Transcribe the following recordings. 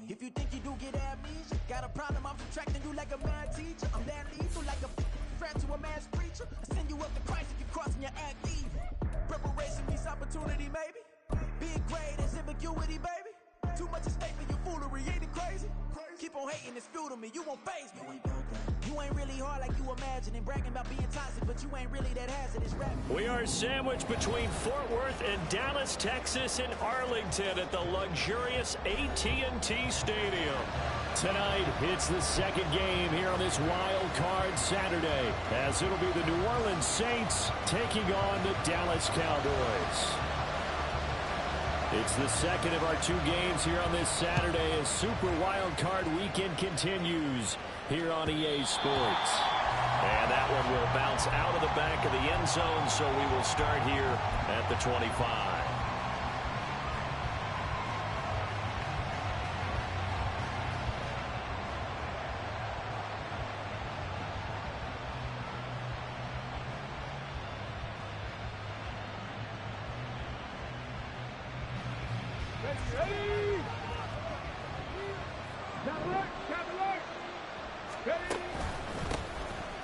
If you think you do get amnesia, got a problem, I'm subtracting you like a mad teacher. I'm that lethal like a threat to a mass preacher. I send you up to Christ if you crossing your act evil. Preparation meets opportunity, maybe. Big grade is ambiguity, baby. Too much at stake for your foolery, ain't it crazy? Keep on hating, it's fuel to me, you won't faze me. You ain't really hard like you imagine and bragging about being toxic, but you ain't really that hazardous rap. We are sandwiched between Fort Worth and Dallas, Texas, and Arlington at the luxurious AT&T Stadium. Tonight, it's the second game here on this wild card Saturday, as it'll be the New Orleans Saints taking on the Dallas Cowboys. It's the second of our 2 games here on this Saturday as Super Wild Card Weekend continues here on EA Sports. And that one will bounce out of the back of the end zone, so we will start here at the 25.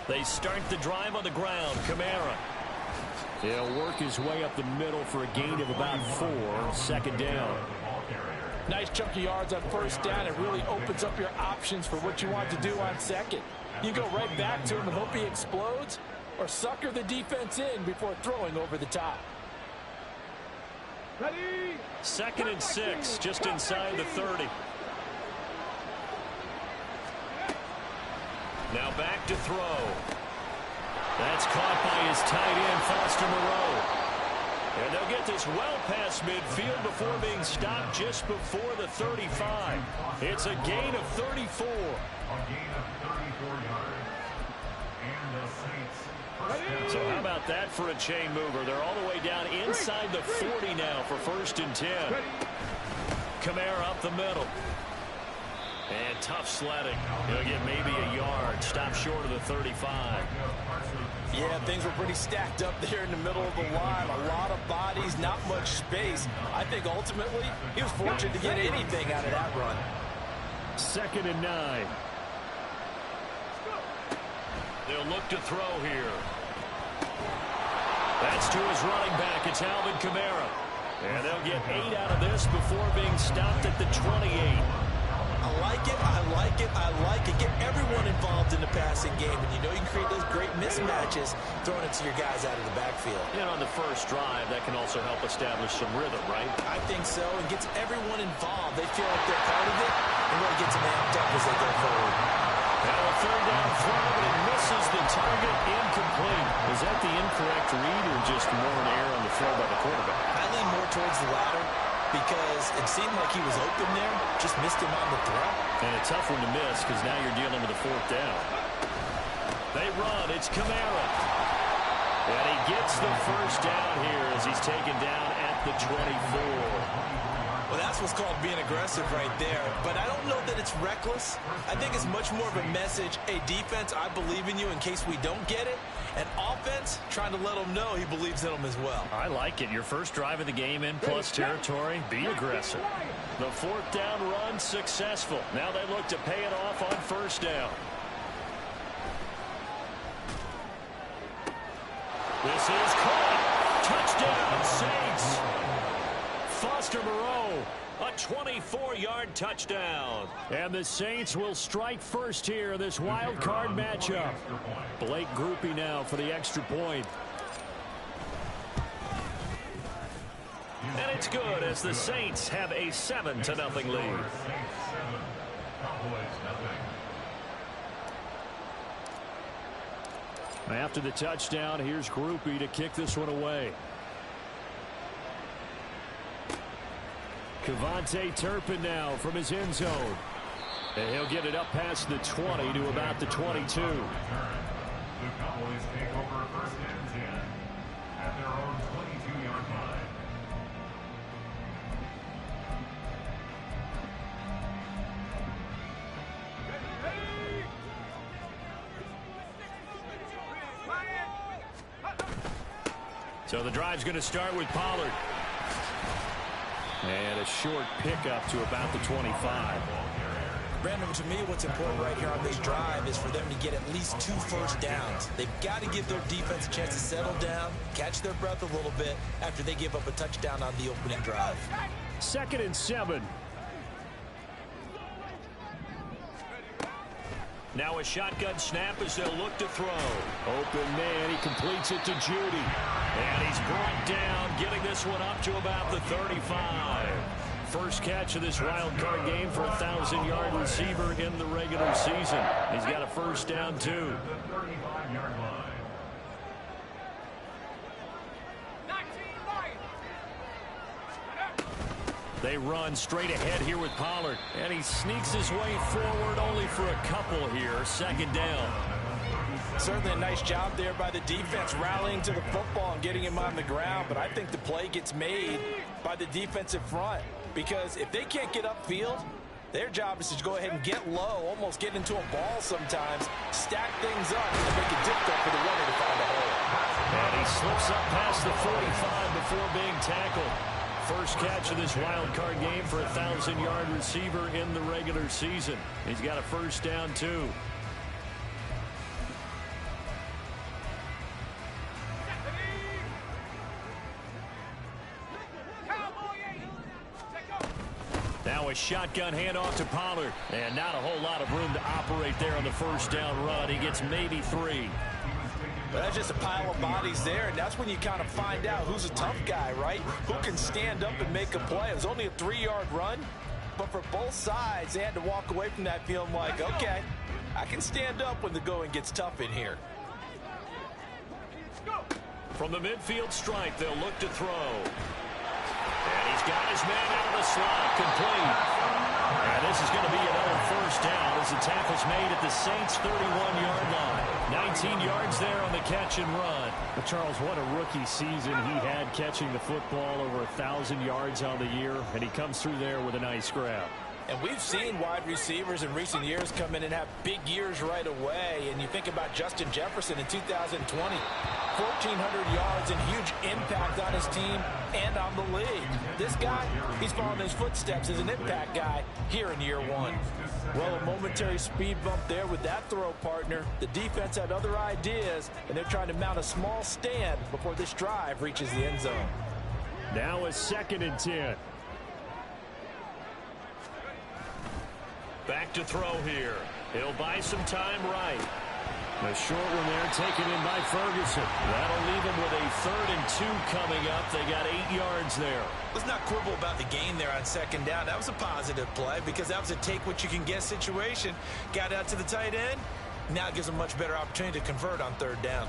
They start the drive on the ground. Kamara. He'll work his way up the middle for a gain of about 4. Second down. Nice chunk of yards on first down. It really opens up your options for what you want to do on second. You go right back to him and hope he explodes, or sucker the defense in before throwing over the top. Ready? 2nd and 6, just inside the 30. Now back to throw. That's caught by his tight end, Foster Moreau. And they'll get this well past midfield before being stopped just before the 35. It's a gain of 34. So how about that for a chain mover? They're all the way down inside the 40 now for 1st and 10. Kamara up the middle. And tough sledding. He'll get maybe a yard. Stop short of the 35. Yeah, things were pretty stacked up there in the middle of the line. A lot of bodies, not much space. I think ultimately he was fortunate to get anything out of that run. 2nd and 9. They'll look to throw here. That's to his running back. It's Alvin Kamara. And they'll get 8 out of this before being stopped at the 28. I like it, I like it, I like it. Get everyone involved in the passing game, and you know you can create those great mismatches throwing it to your guys out of the backfield. And on the first drive, that can also help establish some rhythm, right? I think so, and gets everyone involved. They feel like they're part of it, and really gets them amped up as they go forward. Now a 3rd down throw, but it misses the target. Incomplete. Was that the incorrect read or just more an error on the throw by the quarterback? I lean more towards the latter, because it seemed like he was open there, just missed him on the throw. And a tough one to miss because now you're dealing with a 4th down. They run. It's Kamara. And he gets the 1st down here as he's taken down at the 24. Well, that's what's called being aggressive right there. But I don't know that it's reckless. I think it's much more of a message. Hey, defense, I believe in you in case we don't get it. And offense, trying to let them know he believes in them as well. I like it. Your first drive of the game in plus territory. Be aggressive. The 4th down run successful. Now they look to pay it off on 1st down. This is caught. Touchdown, Saints. Foster Moreau, a 24-yard touchdown. And the Saints will strike first here in this wild card matchup. Blake Groupie now for the extra point. And it's good as the Saints have a 7-0 lead. After the touchdown, here's Groupie to kick this one away. Kevontae Turpin now from his end zone. And he'll get it up past the 20 to about the 22. The Cowboys take over 1st and 10 at their own 22-yard line. So the drive's going to start with Pollard. And a short pickup to about the 25. Brandon, to me, what's important right here on this drive is for them to get at least 2 first downs. They've got to give their defense a chance to settle down, catch their breath a little bit after they give up a touchdown on the opening drive. 2nd and 7. Now a shotgun snap as they'll look to throw. Open man, he completes it to Judy. And he's brought down, getting this one up to about the 35. First catch of this wild card game for a 1,000-yard receiver in the regular season. He's got a first down, too. The 35-yard line. They run straight ahead here with Pollard. And he sneaks his way forward only for a couple here. 2nd down. Certainly a nice job there by the defense rallying to the football and getting him on the ground. But I think the play gets made by the defensive front. Because if they can't get upfield, their job is to go ahead and get low, almost get into a ball sometimes, stack things up, and make it difficult for the runner to find a hole. And he slips up past the 45 before being tackled. First catch of this wild card game for a 1,000-yard receiver in the regular season. He's got a first down, too. Now a shotgun handoff to Pollard. And not a whole lot of room to operate there on the first down run. He gets maybe 3. But that's just a pile of bodies there, and that's when you kind of find out who's a tough guy, right? Who can stand up and make a play. It was only a 3-yard run, but for both sides, they had to walk away from that feeling like, okay, I can stand up when the going gets tough in here. From the midfield stripe, they'll look to throw. And he's got his man out of the slot, complete. And this is going to be another first down as the tackle's made at the Saints' 31-yard line. 19 yards there on the catch and run. But Charles, what a rookie season he had catching the football, over 1,000 yards on the year, and he comes through there with a nice grab. And we've seen wide receivers in recent years come in and have big years right away. And you think about Justin Jefferson in 2020, 1,400 yards and huge impact on his team and on the league. This guy, he's following his footsteps as an impact guy here in year 1. Well, a momentary speed bump there with that throw partner. The defense had other ideas, and they're trying to mount a small stand before this drive reaches the end zone. Now a 2nd and 10. Back to throw here. He'll buy some time right. A short one there taken in by Ferguson. That'll leave him with a 3rd and 2 coming up. They got 8 yards there. Let's not quibble about the gain there on 2nd down. That was a positive play because that was a take-what-you-can-get situation. Got out to the tight end. Now it gives them a much better opportunity to convert on 3rd down.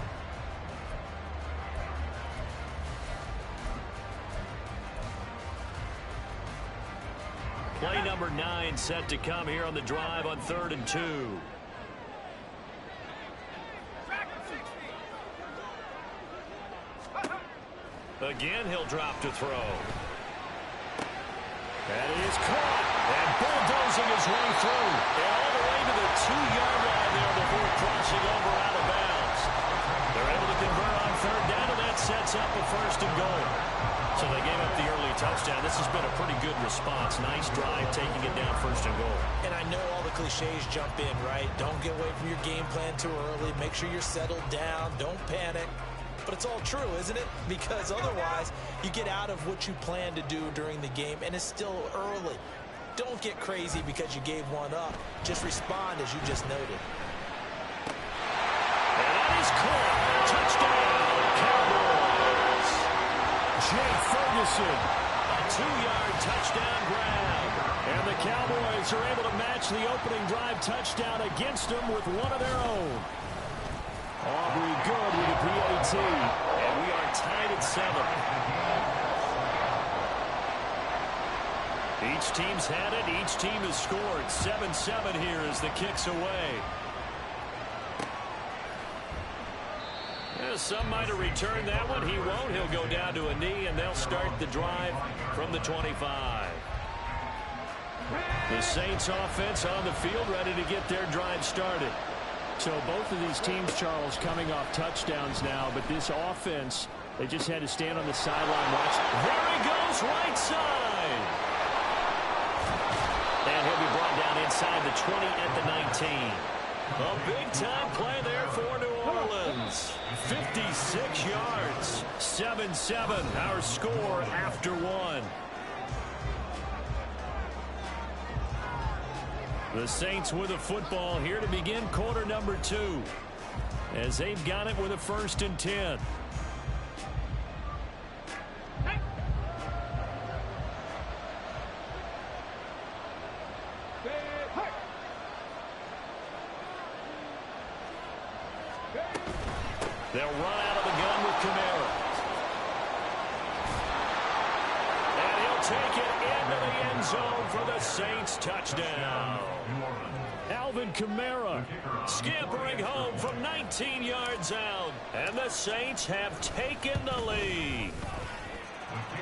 Play number 9 set to come here on the drive on 3rd and 2. Again, he'll drop to throw. That is caught. And bulldozing his way through. And all the way to the 2-yard line there before crossing over out of bounds. They're able to convert on 3rd down, and that sets up a 1st and goal. So they gave up the early touchdown. This has been a pretty good response. Nice drive, taking it down 1st and goal. And I know all the cliches jump in, right? Don't get away from your game plan too early. Make sure you're settled down. Don't panic. But it's all true, isn't it? Because otherwise, you get out of what you plan to do during the game, and it's still early. Don't get crazy because you gave one up. Just respond as you just noted. And that is caught. Touchdown, Cowboys. Jake Ferguson, a 2-yard touchdown grab. And the Cowboys are able to match the opening drive touchdown against them with one of their own. Aubrey good with a PAT. And we are tied at 7. Each team's had it. Each team has scored. 7-7 here as the kick's away. Yeah, some might have returned that one. He won't. He'll go down to a knee, and they'll start the drive from the 25. The Saints offense on the field, ready to get their drive started. So both of these teams, Charles, coming off touchdowns now, but this offense, they just had to stand on the sideline, watch. There he goes, right side. And he'll be brought down inside the 20 at the 19. A big-time play there for New Orleans. 56 yards. 7-7, our score after one. The Saints with a football here to begin quarter number 2. As they've got it with a 1st and 10. They'll run out of the gun with Kamara. And he'll take it into the end zone for the Saints touchdown. Alvin Kamara scampering home from 19 yards out. And the Saints have taken the lead.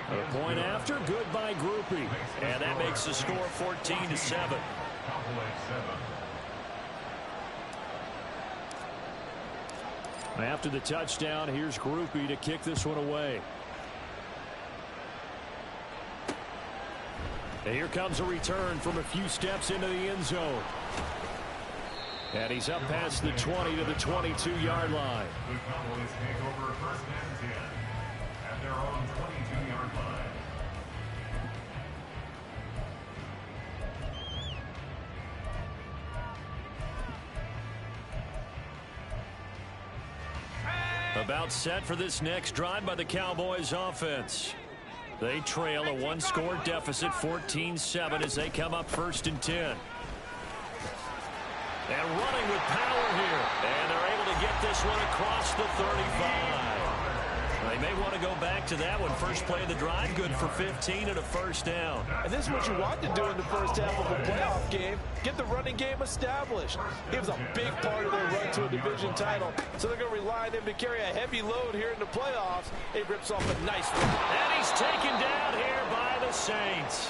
A point after, good by Groupie. And that makes the score 14-7. After the touchdown, here's Groupie to kick this one away. And here comes a return from a few steps into the end zone. And he's up past the 20 to the 22-yard line. The Cowboys take over 1st and 10 at their own 22-yard line. About set for this next drive by the Cowboys offense. They trail a one-score deficit, 14-7, as they come up 1st and 10. And running with power here. And they're able to get this one across the 35. They may want to go back to that one. First play of the drive, good for 15 and a 1st down. And this is what you want to do in the first half of a playoff game. Get the running game established. It was a big part of their run to a division title. So they're going to rely on him to carry a heavy load here in the playoffs. He rips off a nice one. And he's taken down here by the Saints.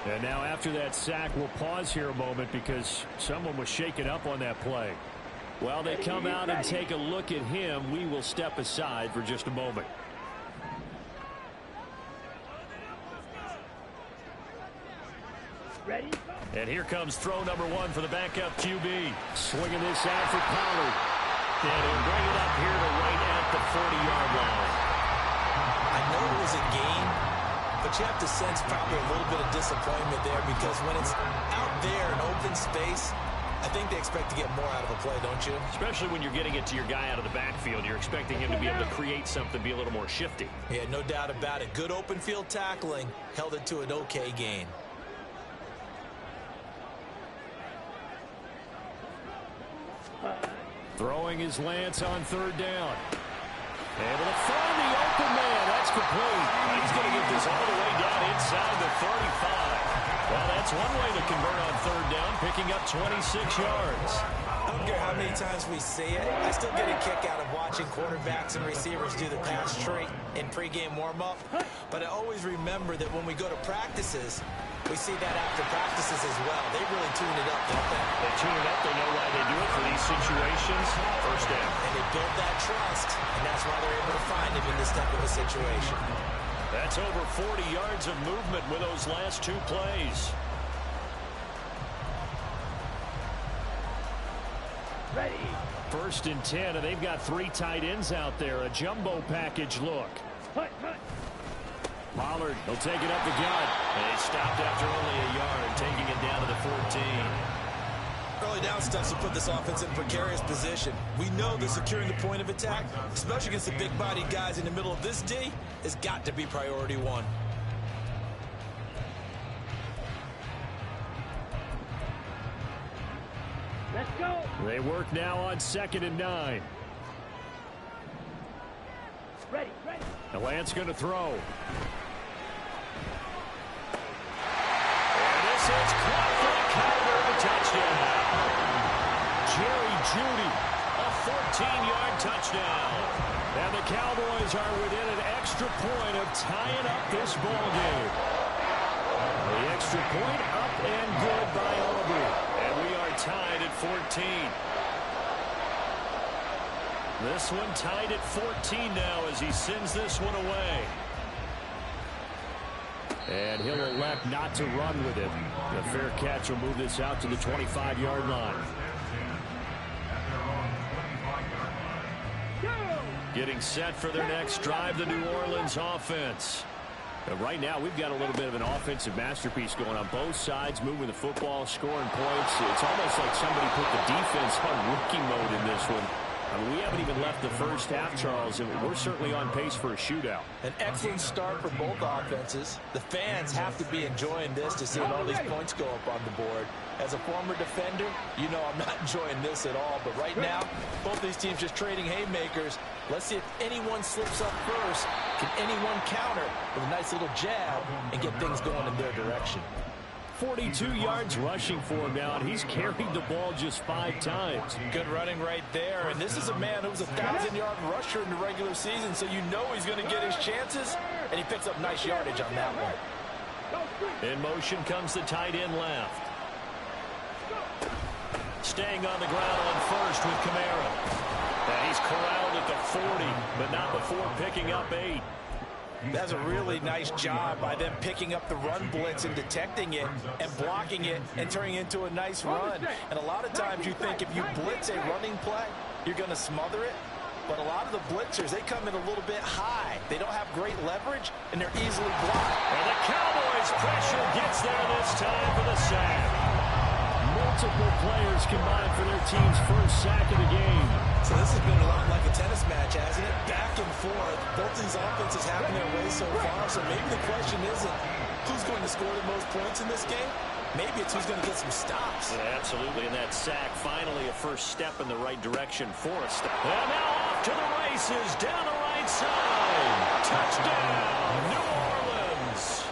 And now after that sack, we'll pause here a moment because someone was shaken up on that play. While they come out and take a look at him, we will step aside for just a moment. Ready? And here comes throw number 1 for the backup QB. Swinging this out for Pollard. And he'll bring it up here to right at the 40-yard line. I know it was a game, but you have to sense probably a little bit of disappointment there because when it's out there in open space, I think they expect to get more out of a play, don't you? Especially when you're getting it to your guy out of the backfield. You're expecting him to be able to create something, be a little more shifty. Yeah, no doubt about it. Good open field tackling. Held it to an okay gain. Throwing his Lance on 3rd down. Able to find the open man. That's complete. He's going to get this all the way down inside the 35. Well, that's one way to convert on 3rd down, picking up 26 yards. I don't care how many times we see it. I still get a kick out of watching quarterbacks and receivers do the pass tree in pregame warm-up. But I always remember that when we go to practices, we see that after practices as well. They really tune it up, don't they? They tune it up. They know why they do it for these situations. 1st down. And they build that trust, and that's why they're able to find him in this type of a situation. That's over 40 yards of movement with those last 2 plays. Ready? 1st and 10, and they've got 3 tight ends out there. A jumbo package look. Hut, hut. Pollard, he'll take it up the gut. And he stopped after only a yard, taking it down to the 14. Early down stuff to put this offense in a precarious position. We know that securing the point of attack, especially against the big-bodied guys in the middle of this D, has got to be priority 1. Let's go. They work now on 2nd and 9. Ready, ready. And Lance going to throw. And this is caught for a counter, the touchdown. Jerry Jeudy, a 14-yard touchdown. And the Cowboys are within an extra point of tying up this ball game. The extra point up and good by Aubrey. And we are tied at 14. This one tied at 14 now as he sends this one away. And he'll elect not to run with it. The fair catch will move this out to the 25-yard line. Getting set for their next drive, the New Orleans offense. Right now, we've got a little bit of an offensive masterpiece going on both sides, moving the football, scoring points. It's almost like somebody put the defense on rookie mode in this one. I mean, we haven't even left the first half, Charles, and we're certainly on pace for a shootout. An excellent start for both offenses. The fans have to be enjoying this to see all these points go up on the board. As a former defender, you know I'm not enjoying this at all. But right now, both these teams just trading haymakers. Let's see if anyone slips up first. Can anyone counter with a nice little jab and get things going in their direction? 42 yards rushing for him now, and he's carried the ball just 5 times. Good running right there, and this is a man who was a 1,000-yard rusher in the regular season, so you know he's going to get his chances, and he picks up nice yardage on that one. In motion comes the tight end left. Staying on the ground on first with Kamara. And he's corralled at the 40, but not before picking up 8. That's a really nice job by them picking up the run blitz and detecting it and blocking it and turning it into a nice run. And a lot of times you think if you blitz a running play, you're going to smother it. But a lot of the blitzers, they come in a little bit high. They don't have great leverage, and they're easily blocked. And the Cowboys' pressure gets there this time for the sack. Multiple players combined for their team's first sack of the game. So this has been a lot like a tennis match, hasn't it? Back and forth. Both these offenses having their way so far. So maybe the question isn't who's going to score the most points in this game. Maybe it's who's going to get some stops. Yeah, absolutely. And that sack, finally a first step in the right direction for a stop. And now off to the races down the right side. Touchdown, New Orleans.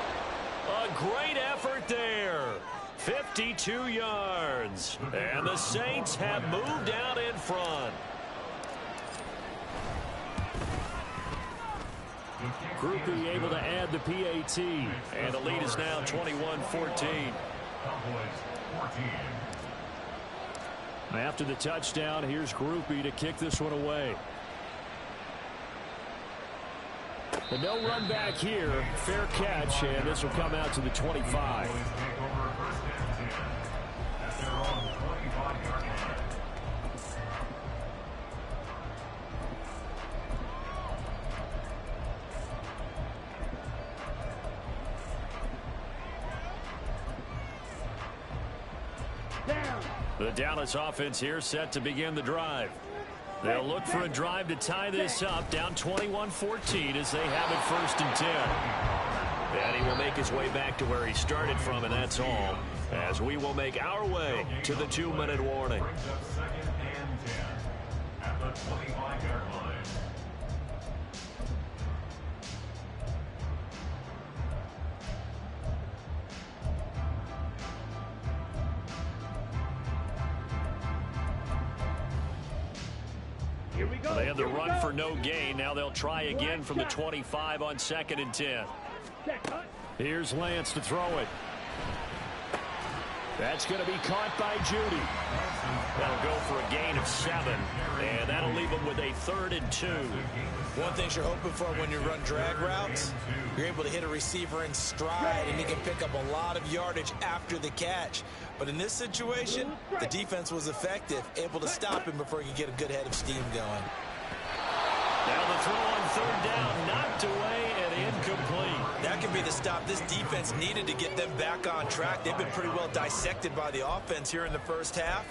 A great effort there. 52 yards. And the Saints have moved out in front. Groupie able to add the PAT. And the lead is now 21-14. After the touchdown, here's Groupie to kick this one away. And no run back here. Fair catch, and this will come out to the 25. The Dallas offense here set to begin the drive. They'll look for a drive to tie this up, down 21-14 as they have it 1st and 10. And he will make his way back to where he started from, and that's all, as we will make our way to the 2-minute warning. Second and 10 at the 25-yard line. Here we go. They had the run for no gain. Now they'll try again from the 25 on 2nd and 10. Here's Lance to throw it. That's going to be caught by Judy. That'll go for a gain of 7, and that'll leave them with a 3rd and 2. One thing you're hoping for when you run drag routes, you're able to hit a receiver in stride, and he can pick up a lot of yardage after the catch. But in this situation, the defense was effective, able to stop him before he could get a good head of steam going. Now the throw on 3rd down, knocked away and incomplete. That could be the stop this defense needed to get them back on track. They've been pretty well dissected by the offense here in the first half.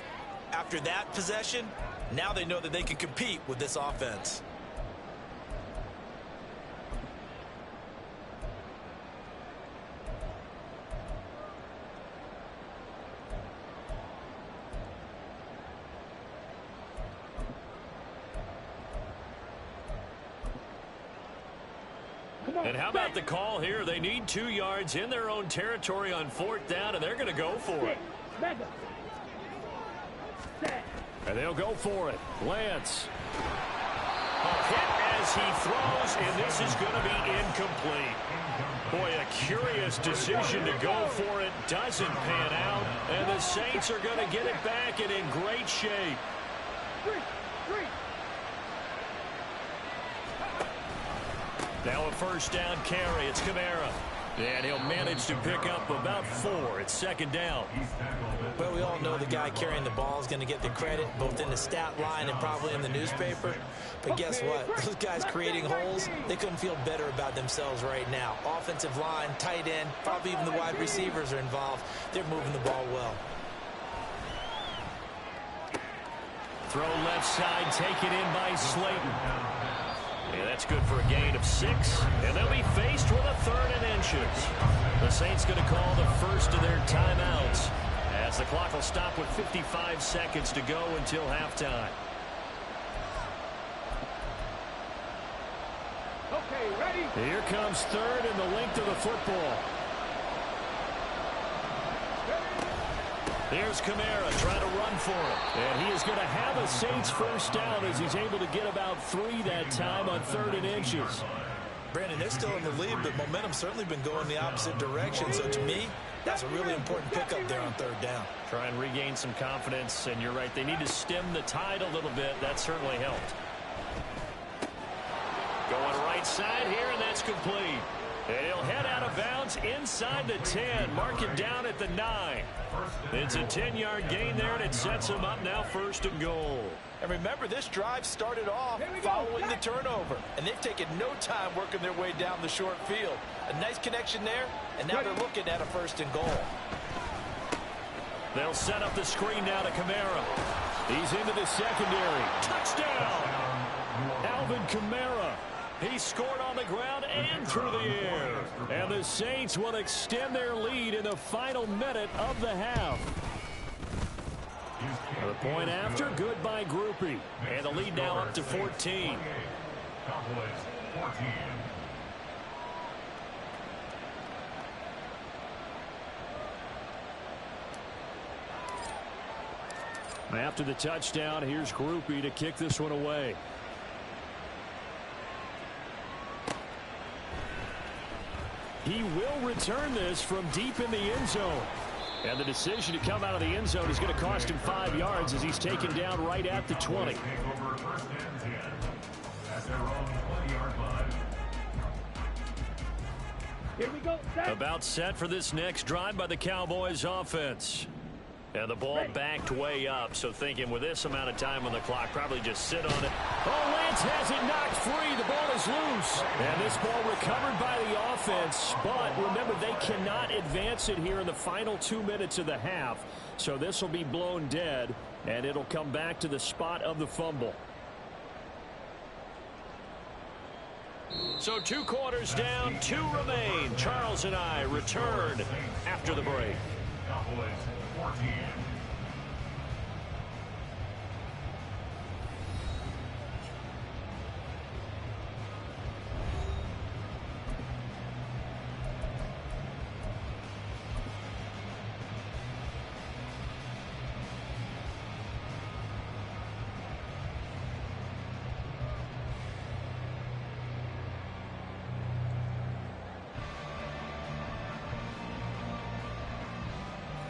After that possession, now they know that they can compete with this offense. And how about the call here? They need 2 yards in their own territory on 4th down, and they're going to go for it. And they'll go for it. Lance. A hit as he throws, and this is going to be incomplete. Boy, a curious decision to go for it. Doesn't pan out, and the Saints are going to get it back and in great shape. Now a 1st down carry. It's Kamara. And he'll manage to pick up about 4. It's second down. Well, we all know the guy carrying the ball is going to get the credit, both in the stat line and probably in the newspaper. But guess what? Those guys creating holes, they couldn't feel better about themselves right now. Offensive line, tight end, probably even the wide receivers are involved. They're moving the ball well. Throw left side, taken in by Slayton. Yeah, that's good for a gain of 6. And they'll be faced with a 3rd and inches. The Saints going to call the first of their timeouts, as the clock will stop with 55 seconds to go until halftime. Okay, ready? Here comes 3rd and the length of the football. Here's Kamara trying to run for it. And he is going to have a Saints first down as he's able to get about 3 that time on 3rd and inches. Brandon, they're still in the lead, but momentum's certainly been going the opposite direction. So to me, that's a really important pickup there on 3rd down. Try and regain some confidence, and you're right, they need to stem the tide a little bit. That certainly helped. Going right side here, and that's complete. And he'll head out of bounds inside the 10, mark it down at the 9. It's a 10-yard gain there, and it sets him up now 1st and goal. And remember, this drive started off following the turnover, and they've taken no time working their way down the short field. A nice connection there, and now they're looking at a 1st and goal. They'll set up the screen now to Kamara. He's into the secondary. Touchdown! Alvin Kamara. He scored on the ground and through the air. And the Saints will extend their lead in the final minute of the half. The point after, good by Groupie. And the lead now up to 14. Cowboys 14. After the touchdown, here's Groupie to kick this one away. He will return this from deep in the end zone. And the decision to come out of the end zone is going to cost him 5 yards as he's taken down right at the 20. Here we go. About set for this next drive by the Cowboys offense. And the ball backed way up, so thinking with this amount of time on the clock, probably just sit on it. Oh, Lance has it knocked free. The ball is loose. And this ball recovered by the offense. But remember, they cannot advance it here in the final 2 minutes of the half. So this will be blown dead, and it'll come back to the spot of the fumble. So 2 quarters down, 2 remain. Charles and I return after the break. Cowboys 14.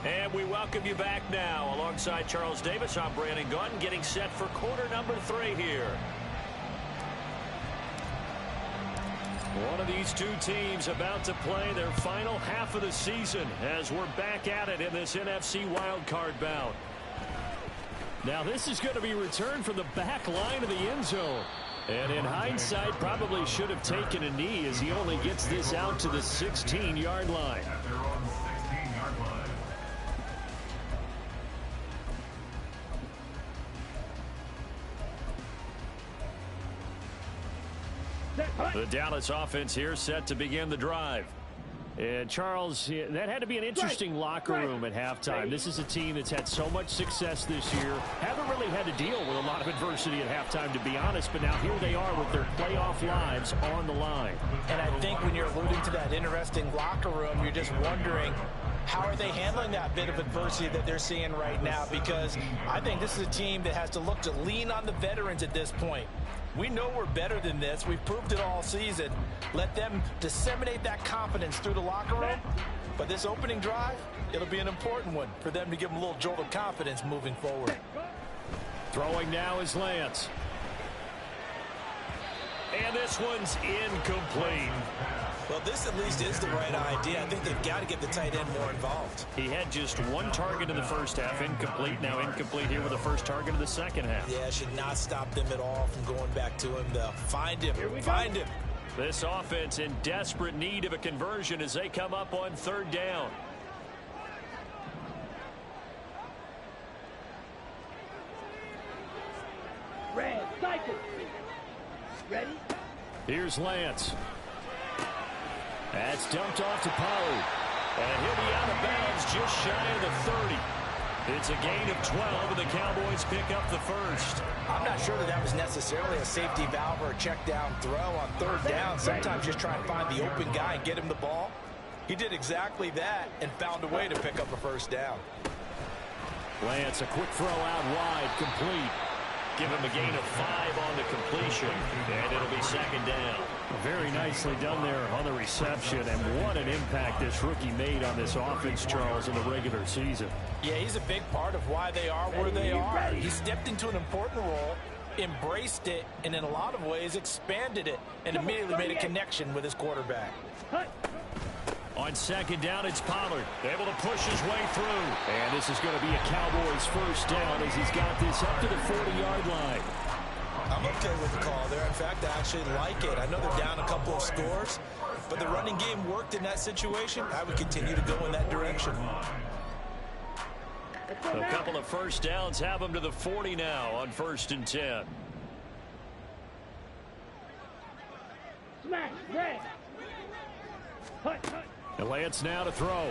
And we welcome you back now. Alongside Charles Davis, I'm Brandon Gunn, getting set for quarter number 3 here. One of these 2 teams about to play their final half of the season as we're back at it in this NFC wildcard bout. Now this is going to be returned from the back line of the end zone. And in hindsight, probably should have taken a knee as he only gets this out to the 16-yard line. At their own 16-yard line. The Dallas offense here set to begin the drive. And Charles, that had to be an interesting locker room at halftime. This is a team that's had so much success this year. Haven't really had to deal with a lot of adversity at halftime, to be honest. But now here they are with their playoff lives on the line. And I think when you're alluding to that interesting locker room, you're just wondering, how are they handling that bit of adversity that they're seeing right now? Because I think this is a team that has to look to lean on the veterans at this point. We know we're better than this. We've proved it all season. Let them disseminate that confidence through the locker room. But this opening drive, it'll be an important one for them to give them a little jolt of confidence moving forward. Throwing now is Lance. And this one's incomplete. Well, this at least is the right idea. I think they've got to get the tight end more involved. He had just one target in the first half, incomplete. Now incomplete here with the first target of the second half. Yeah, should not stop them at all from going back to him. They'll find him. Find him. This offense in desperate need of a conversion as they come up on third down. Red, cycle. Ready? Here's Lance. That's dumped off to Pollard. And he'll be out of bounds just shy of the 30. It's a gain of 12, and the Cowboys pick up the first. I'm not sure that was necessarily a safety valve or a check down throw on third down. Sometimes just try and find the open guy and get him the ball. He did exactly that and found a way to pick up a first down. Lance, a quick throw out wide, complete. Give him a gain of 5 on the completion, and it'll be second down. Very nicely done there on the reception, and what an impact this rookie made on this offense, Charles, in the regular season. Yeah, he's a big part of why they are where they are. He stepped into an important role, embraced it, and in a lot of ways expanded it, and immediately made a connection with his quarterback. On second down, it's Pollard, able to push his way through. And this is going to be a Cowboys first down as he's got this up to the 40-yard line. I'm okay with the call there. In fact, I actually like it. I know they're down a couple of scores, but the running game worked in that situation. I would continue to go in that direction. A couple of first downs have them to the 40 now on 1st and 10. Smash, red. Hut, hut. And Lance now to throw.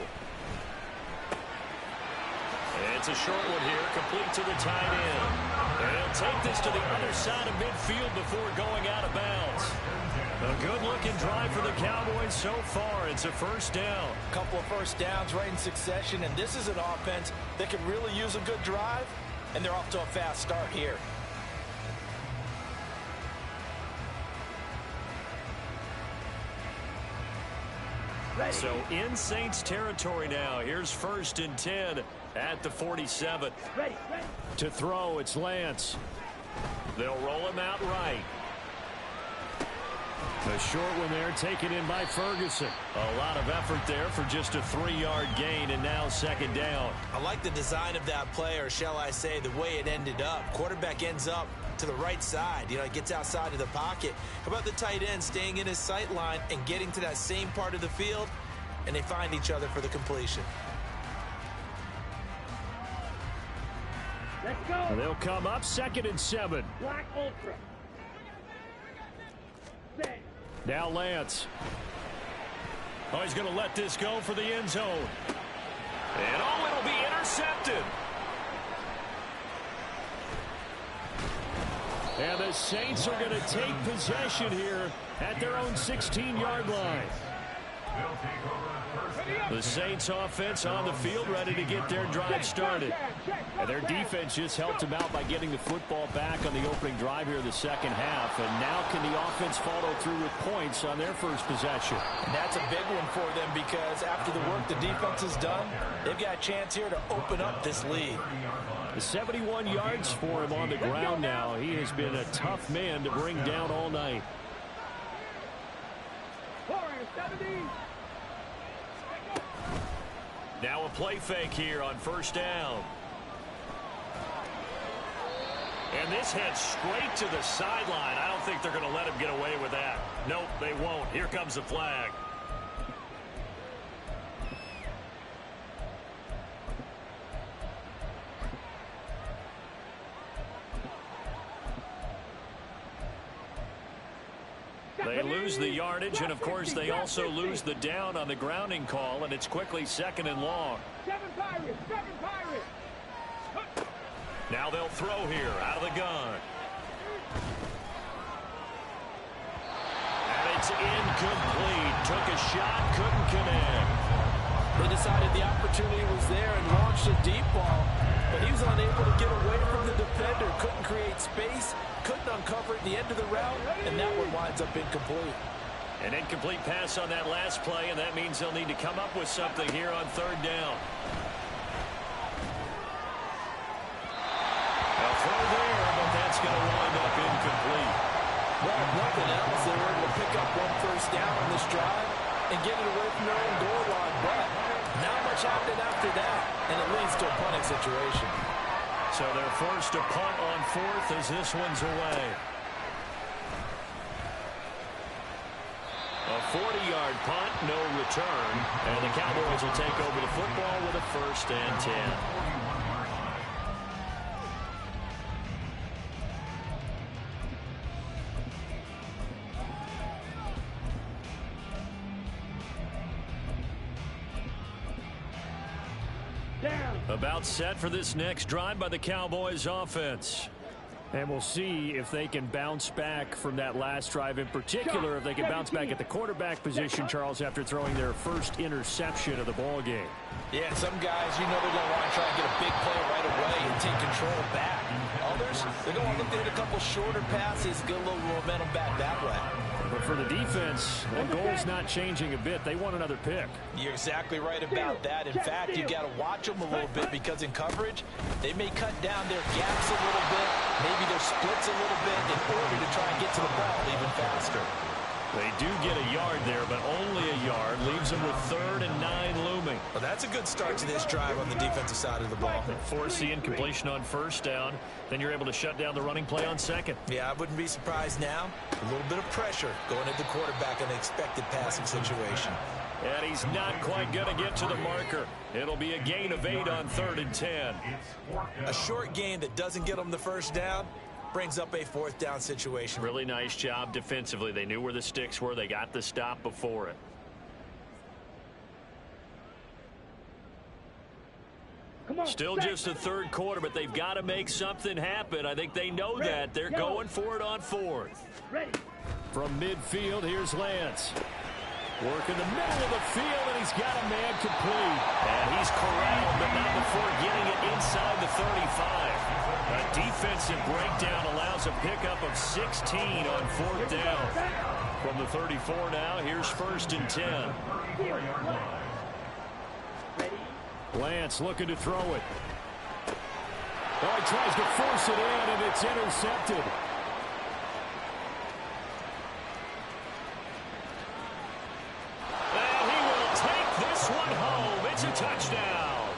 It's a short one here, complete to the tight end. And he'll take this to the other side of midfield before going out of bounds. A good-looking drive for the Cowboys so far. It's a first down. A couple of first downs right in succession, and this is an offense that could really use a good drive, and they're off to a fast start here. So in Saints territory now. Here's 1st and 10 at the 47. Ready. To throw, it's Lance. They'll roll him out right. The short one there taken in by Ferguson. A lot of effort there for just a 3-yard gain, and now second down. I like the design of that play, or shall I say the way it ended up. Quarterback ends up to the right side. You know, it gets outside of the pocket. How about the tight end staying in his sight line and getting to that same part of the field, and they find each other for the completion. Let's go. They'll come up 2nd and 7. Black Ultra. Set. Now Lance. Oh, he's going to let this go for the end zone. And oh, it'll be intercepted. And the Saints are going to take possession here at their own 16-yard line. The Saints offense on the field ready to get their drive started. And their defense just helped them out by getting the football back on the opening drive here in the second half. And now can the offense follow through with points on their first possession? And that's a big one for them because after the work the defense has done, they've got a chance here to open up this lead. 71 yards for him on the ground now. He has been a tough man to bring down all night. 70. Now a play fake here on 1st down. And this heads straight to the sideline. I don't think they're going to let him get away with that. Nope, they won't. Here comes the flag. They lose the yardage, and of course they also lose the down on the grounding call, and it's quickly 2nd and long. 7 Pirates. Now they'll throw here out of the gun. And it's incomplete. Took a shot, couldn't connect. They decided the opportunity was there and launched a deep ball, but he was unable to get away from the defender, couldn't create space, couldn't uncover at the end of the route, and that one winds up incomplete. An incomplete pass on that last play, and that means they'll need to come up with something here on 3rd down. A throw there, but that's going to wind up incomplete. Well, if nothing else, they were able to pick up one first down on this drive. and get it away from their own goal line, but not much happened after that, and it leads to a punting situation. So they're forced to punt on fourth as this one's away. A 40-yard punt, no return, and the Cowboys will take over the football with a 1st and 10. About set for this next drive by the Cowboys offense. And we'll see if they can bounce back from that last drive, in particular if they can bounce back at the quarterback position, Charles, after throwing their first interception of the ball game. Yeah, some guys, you know, they're going to want to try and get a big play right away and take control back. Others, they're going to look to hit a couple shorter passes, get a little momentum back that way. But for the defense, the goal's not changing a bit. They want another pick. You're exactly right about that. In fact, you got to watch them a little bit because in coverage, they may cut down their gaps a little bit, maybe their splits a little bit in order to try and get to the ball even faster. They do get a yard there, but only a yard. Leaves them with 3rd and 9 looming. Well, that's a good start to this drive on the defensive side of the ball. Force the incompletion on 1st down. Then you're able to shut down the running play on 2nd. Yeah, I wouldn't be surprised now. A little bit of pressure going into the quarterback in an expected passing situation. And he's not quite going to get to the marker. It'll be a gain of 8 on 3rd and 10. A short gain that doesn't get them the 1st down brings up a 4th down situation. Really nice job defensively. They knew where the sticks were. They got the stop before it. Still just the 3rd quarter, but they've got to make something happen. I think they know that. They're going for it on 4th. From midfield, here's Lance. Working the middle of the field, and he's got a man complete. And he's corralled, but not before getting it inside the 35. A defensive breakdown allows a pickup of 16 on 4th down. From the 34 now, here's 1st and 10. Lance looking to throw it. Oh, he tries to force it in, and it's intercepted. And he will take this one home. It's a touchdown.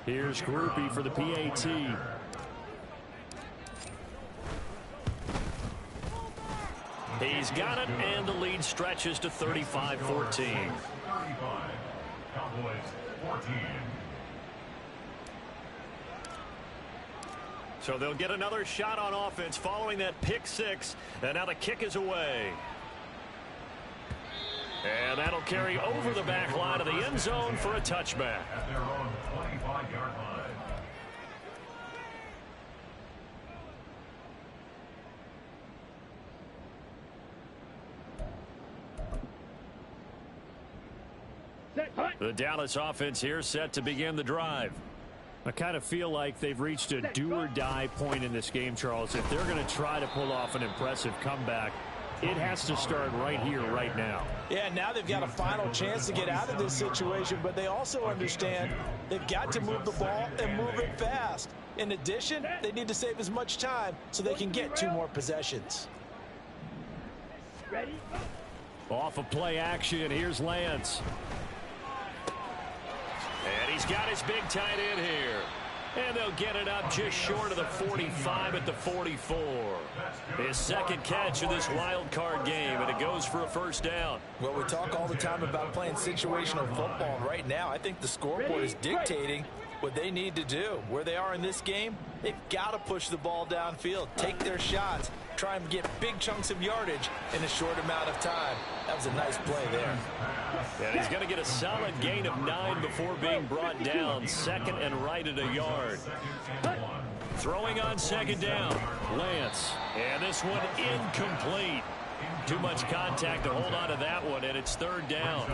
Here's Groupie for the PAT. He's got it, and the lead stretches to 35-14. 35, Cowboys 14. So they'll get another shot on offense following that pick 6, and now the kick is away. And that'll carry over the back line of the end zone for a touchback. At their own 25-yard line. The Dallas offense here set to begin the drive. I kind of feel like they've reached a do-or-die point in this game, Charles. If they're going to try to pull off an impressive comeback, it has to start right here, right now. Yeah, now they've got a final chance to get out of this situation, but they also understand they've got to move the ball and move it fast. In addition, they need to save as much time so they can get 2 more possessions. Off of play action, here's Lance. And he's got his big tight end here. And they'll get it up just short of the 45 at the 44. His 2nd catch of this wild card game, and it goes for a 1st down. Well, we talk all the time about playing situational football. Right now, I think the scoreboard is dictating what they need to do. Where they are in this game, they've got to push the ball downfield, take their shots, try and get big chunks of yardage in a short amount of time. That was a nice play there. And he's going to get a solid gain of 9 before being brought down. 2nd and right at a yard. Throwing on 2nd down, Lance. And this one incomplete. Too much contact to hold on to that one, and it's 3rd down.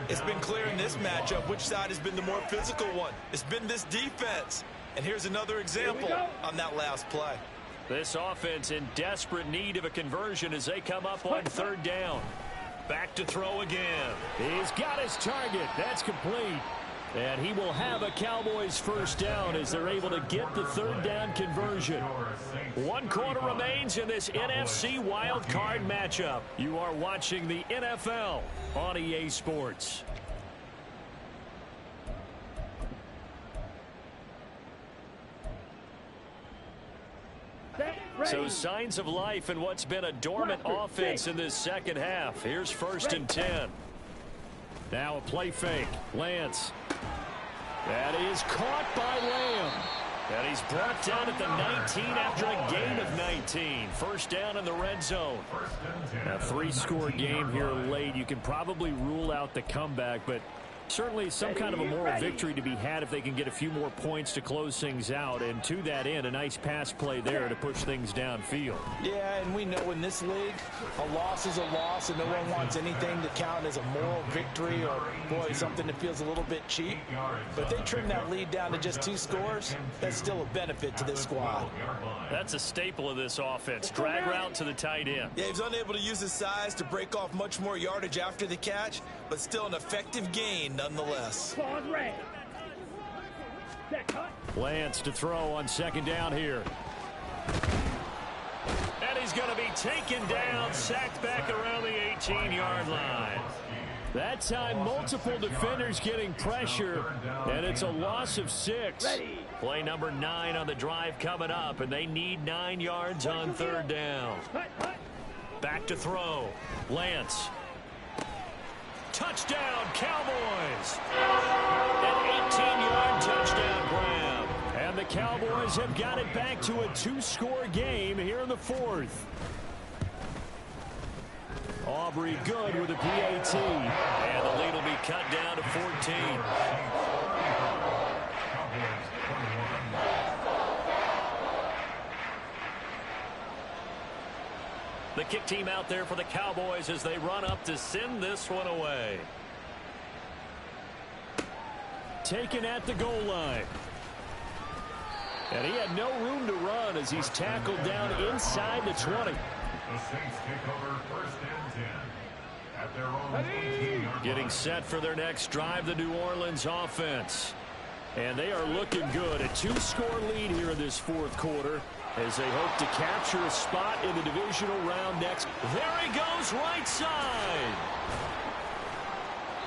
It's been clear in this matchup which side has been the more physical one. It's been this defense. And here's another example on that last play. This offense in desperate need of a conversion as they come up on 3rd down. Back to throw again. He's got his target. That's complete. And he will have a Cowboys first down as they're able to get the third down conversion. 1 quarter remains in this NFC Wild Card matchup. You are watching the NFL on EA Sports. So signs of life in what's been a dormant offense in this second half. Here's 1st and 10. Now a play fake. Lance. That is caught by Lamb. And he's brought down at the 19 after a gain of 19. First down in the red zone. A 3-score game here late. You can probably rule out the comeback, but certainly some kind of a moral victory to be had if they can get a few more points to close things out. And to that end, a nice pass play there to push things downfield. Yeah, and we know in this league, a loss is a loss, and no one wants anything to count as a moral victory or, boy, something that feels a little bit cheap. But if they trim that lead down to just 2 scores, that's still a benefit to this squad. That's a staple of this offense. Drag route to the tight end. Yeah, he's unable to use his size to break off much more yardage after the catch, but still an effective gain nonetheless. Lance to throw on 2nd down here. And he's going to be taken down, sacked back around the 18-yard line. That time, multiple defenders getting pressure, and it's a loss of 6. Play number 9 on the drive coming up, and they need 9 yards on 3rd down. Back to throw. Lance. Touchdown, Cowboys! An 18-yard touchdown grab. And the Cowboys have got it back to a 2-score game here in the 4th. Aubrey good with a PAT. And the lead will be cut down to 14. The kick team out there for the Cowboys as they run up to send this one away. Taken at the goal line. And he had no room to run as he's tackled down inside the 20. The Saints take over 1st and 10 at their own 18-yard Getting set for their next drive, the New Orleans offense. And they are looking good. A 2-score lead here in this 4th quarter as they hope to capture a spot in the divisional round next. There he goes, right side.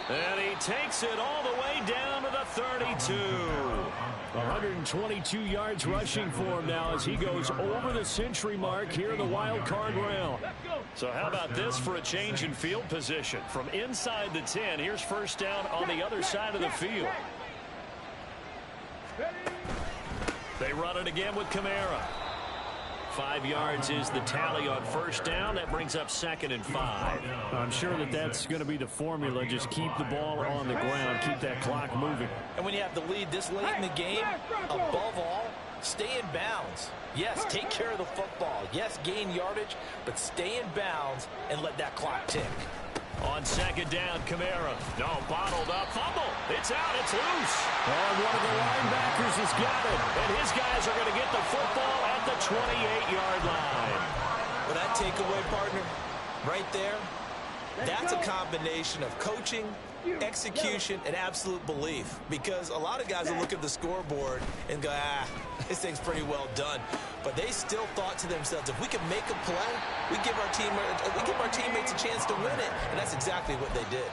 And he takes it all the way down to the 32. 122 yards rushing for him now as he goes over the century mark here in the wild card round. So how about this for a change in field position? From inside the 10, here's 1st down on the other side of the field. They run it again with Kamara. 5 yards is the tally on 1st down. That brings up 2nd and 5. I'm sure that that's going to be the formula. Just keep the ball on the ground. Keep that clock moving. And when you have the lead this late in the game, above all, stay in bounds. Yes, take care of the football. Yes, gain yardage, but stay in bounds and let that clock tick. On 2nd down, Kamara. No, bottled up. Fumble. It's out. It's loose. And one of the linebackers has got it. And his guys are going to get the football at the 28-yard line. Well, that takeaway, partner, right there, that's a combination of coaching, execution, and absolute belief. Because a lot of guys will look at the scoreboard and go, this thing's pretty well done. But they still thought to themselves, if we can make a play, we give our teammates a chance to win it. And that's exactly what they did.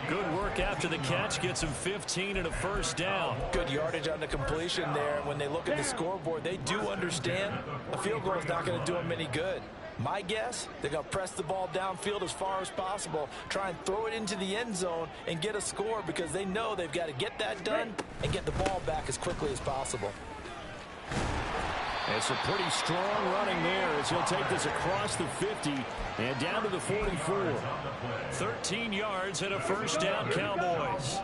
Good work after the catch. Gets him 15 and a 1st down. Good yardage on the completion there. When they look at the scoreboard, they do understand a field goal is not going to do them any good. My guess, they're going to press the ball downfield as far as possible, try and throw it into the end zone and get a score because they know they've got to get that done and get the ball back as quickly as possible. It's a pretty strong running there as he'll take this across the 50 and down to the 44. 13 yards and a 1st down, Cowboys.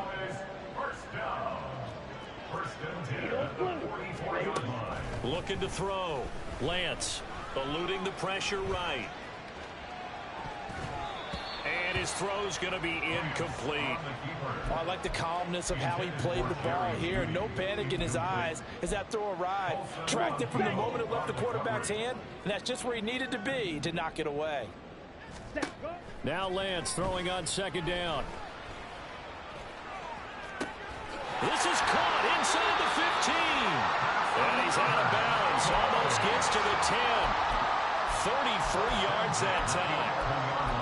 1st and 10 at the 44-yard line. Looking to throw. Lance eluding the pressure right. And his throw's going to be incomplete. I like the calmness of how he played the ball here. No panic in his eyes as that throw arrived. Tracked it from the moment it left the quarterback's hand, and that's just where he needed to be to knock it away. Now Lance throwing on 2nd down. This is caught inside the 15. And he's out of bounds. Almost gets to the 10. 33 yards that time.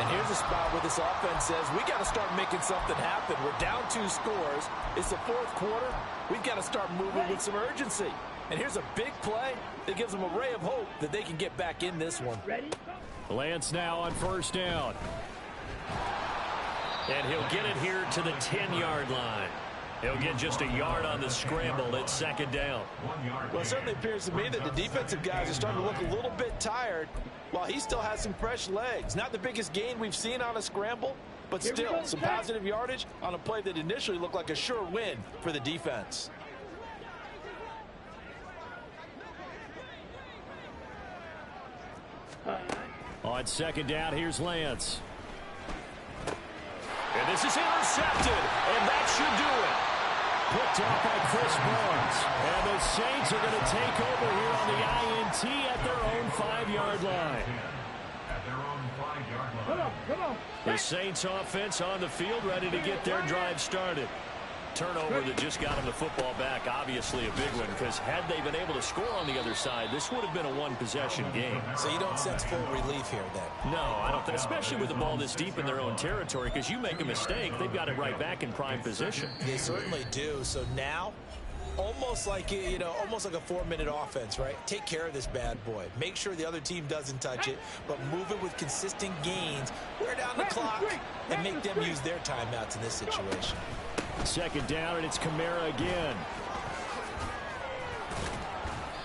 And here's a spot where this offense says, we got to start making something happen. We're down 2 scores. It's the 4th quarter. We've got to start moving with some urgency. And here's a big play that gives them a ray of hope that they can get back in this one. Lance now on first down. And he'll get it here to the 10-yard line. He'll get just a yard on the scramble at second down. Well, it certainly appears to me that the defensive guys are starting to look a little bit tired while he still has some fresh legs. Not the biggest gain we've seen on a scramble, but still some positive yardage on a play that initially looked like a sure win for the defense. On second down, here's Lance. And this is intercepted, and that should do it. Picked off by Chris Barnes. And the Saints are going to take over here on the INT at their own 5-yard line. Come on. The Saints offense on the field, ready to get their drive started. Turnover that just got them the football back, obviously a big one, because had they been able to score on the other side, this would have been a one-possession game. So you don't sense full relief here then? No, I don't think, especially with the ball this deep in their own territory, because you make a mistake, they've got it right back in prime position. They certainly do. So now, almost like, almost like a 4-minute offense, right? Take care of this bad boy. Make sure the other team doesn't touch it, but move it with consistent gains. Wear down the clock and make them use their timeouts in this situation. Second down, and it's Kamara again.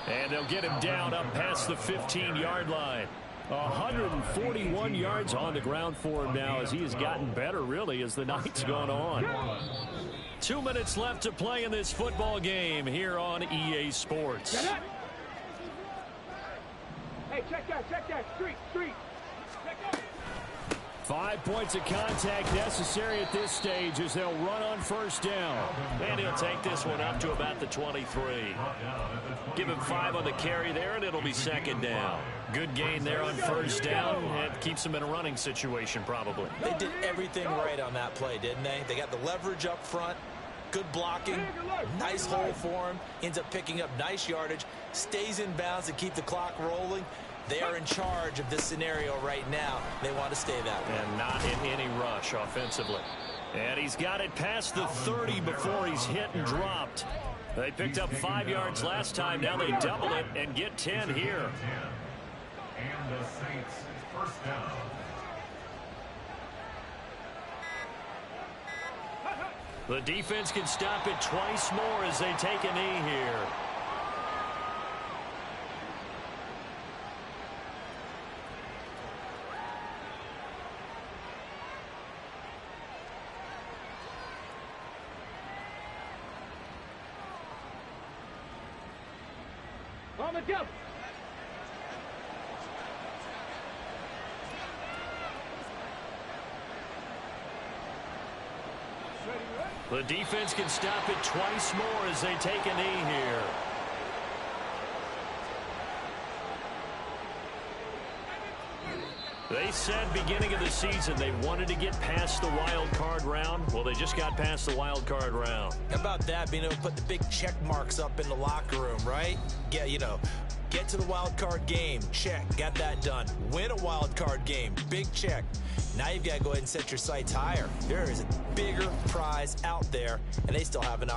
And they'll get him down up past the 15-yard line. 141 yards on the ground for him now as he has gotten better, really, as the night's gone on. 2 minutes left to play in this football game here on EA Sports. Hey, check that. Street. Check that. 5 points of contact necessary at this stage as they'll run on first down. And he'll take this one up to about the 23. Give him 5 on the carry there, and it'll be second down. Good gain there on first down. It keeps them in a running situation, probably. They did everything right on that play, didn't they? They got the leverage up front, good blocking, nice hole for him, ends up picking up nice yardage, stays in bounds to keep the clock rolling. They are in charge of this scenario right now. They want to stay that way. And not in any rush offensively. And he's got it past the 30 before he's hit and dropped. They picked up 5 yards last time. Now they double it and get 10 here. And the Saints first down. The defense can stop it twice more as they take a knee here. On the jump. The defense can stop it twice more as they take a knee here. They said beginning of the season they wanted to get past the wild card round. Well, they just got past the wild card round. How about that, being able to put the big check marks up in the locker room, right? Get to the wild card game, check, got that done. Win a wild card game, big check. Now you've got to go ahead and set your sights higher. There is a bigger prize out there, and they still have an opportunity.